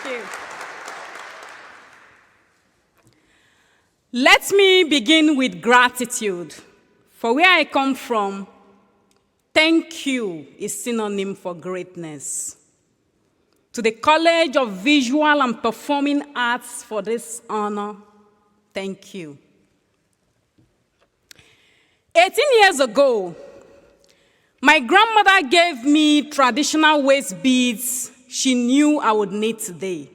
you. Let me begin with gratitude. For where I come from, thank you is synonym for greatness. To the College of Visual and Performing Arts for this honor, thank you. 18 years ago, my grandmother gave me traditional waist beads she knew I would need today.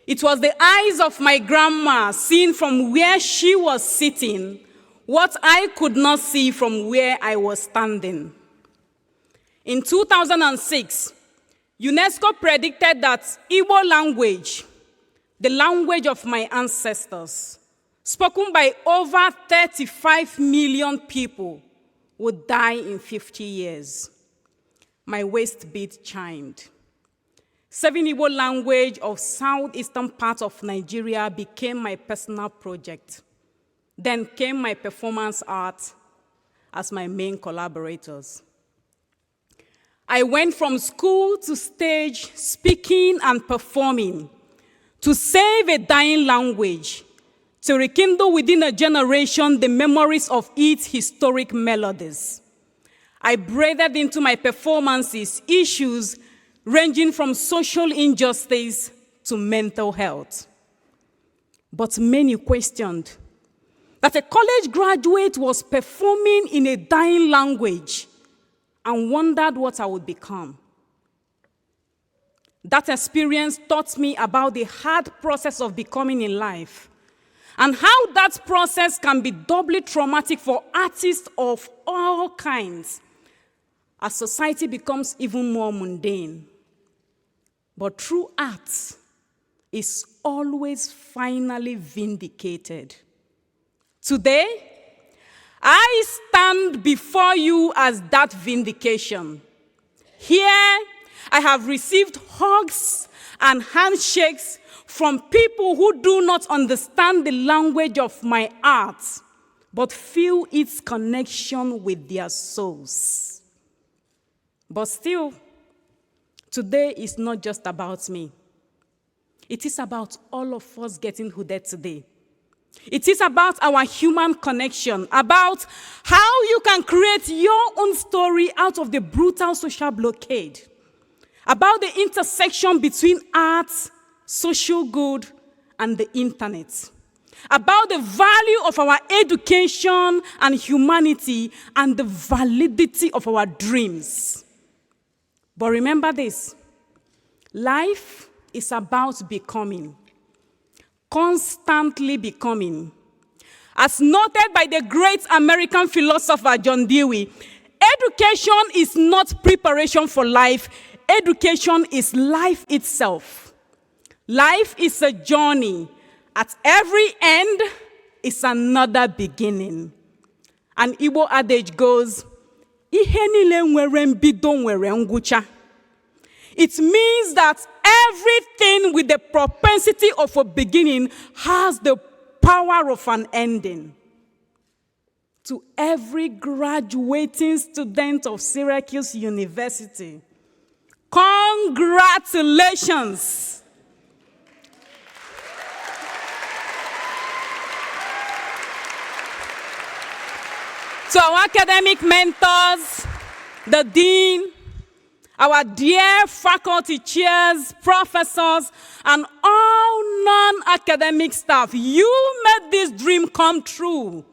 It was the eyes of my grandma seen from where she was sitting, what I could not see from where I was standing. In 2006, UNESCO predicted that Igbo language, the language of my ancestors, spoken by over 35 million people, would die in 50 years. My waist bead chimed. Saving Igbo language of southeastern part of Nigeria became my personal project. Then came my performance art as my main collaborators. I went from school to stage, speaking and performing, to save a dying language, to rekindle within a generation the memories of its historic melodies. I braided into my performances issues ranging from social injustice to mental health. But many questioned that a college graduate was performing in a dying language and wondered what I would become. That experience taught me about the hard process of becoming in life and how that process can be doubly traumatic for artists of all kinds as society becomes even more mundane. But true art is always finally vindicated. Today, I stand before you as that vindication. Here, I have received hugs and handshakes from people who do not understand the language of my art, but feel its connection with their souls. But still, today is not just about me. It is about all of us getting hooded today. It is about our human connection, about how you can create your own story out of the brutal social blockade, about the intersection between art, social good, and the internet, about the value of our education and humanity and the validity of our dreams. But remember this, life is about becoming, constantly becoming. As noted by the great American philosopher John Dewey, education is not preparation for life, education is life itself. Life is a journey. At every end is another beginning. An Igbo adage goes, "Ihe niile nwere mbido nwere ngwụcha." It means that everything with the propensity of a beginning has the power of an ending. To every graduating student of Syracuse University, congratulations. To our academic mentors, the dean, our dear faculty chairs, professors, and all non-academic staff, you made this dream come true.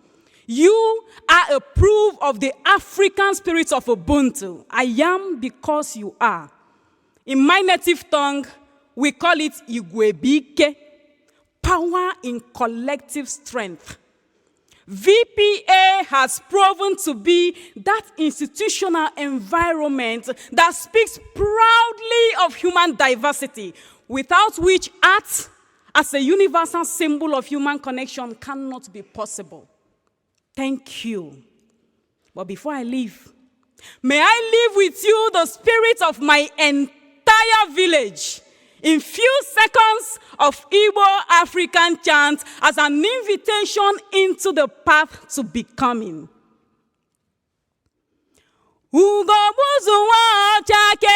You are a proof of the African spirit of Ubuntu. I am because you are. In my native tongue, we call it Igwebike, power in collective strength. VPA has proven to be that institutional environment that speaks proudly of human diversity, without which art, as a universal symbol of human connection, cannot be possible. Thank you. But before I leave, may I leave with you the spirit of my entire village in few seconds of Igbo African chant as an invitation into the path to becoming. Ugo buzu wa chake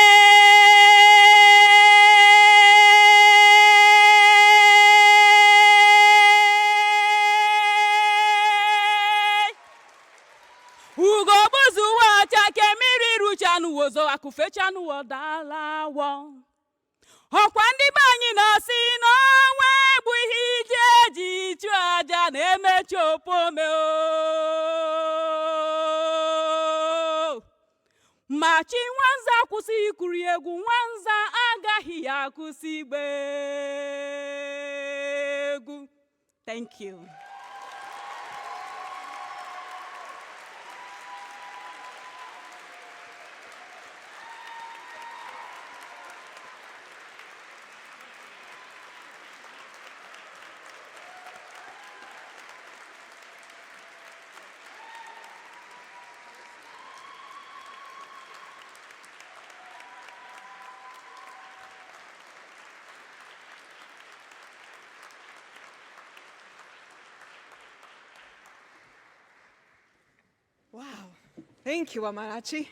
akụfecha n'ụwa dalawo. Ọkwa ndị be anyị na-asị n'ọnwa bụ ihe iji eji chụọ aja na-emechi opome o. Ma chi nwanza kwụsị ikuri egwu, nwanza agaghị akwụsị igbe egwu. Thank you. Wow. Thank you, Amarachi.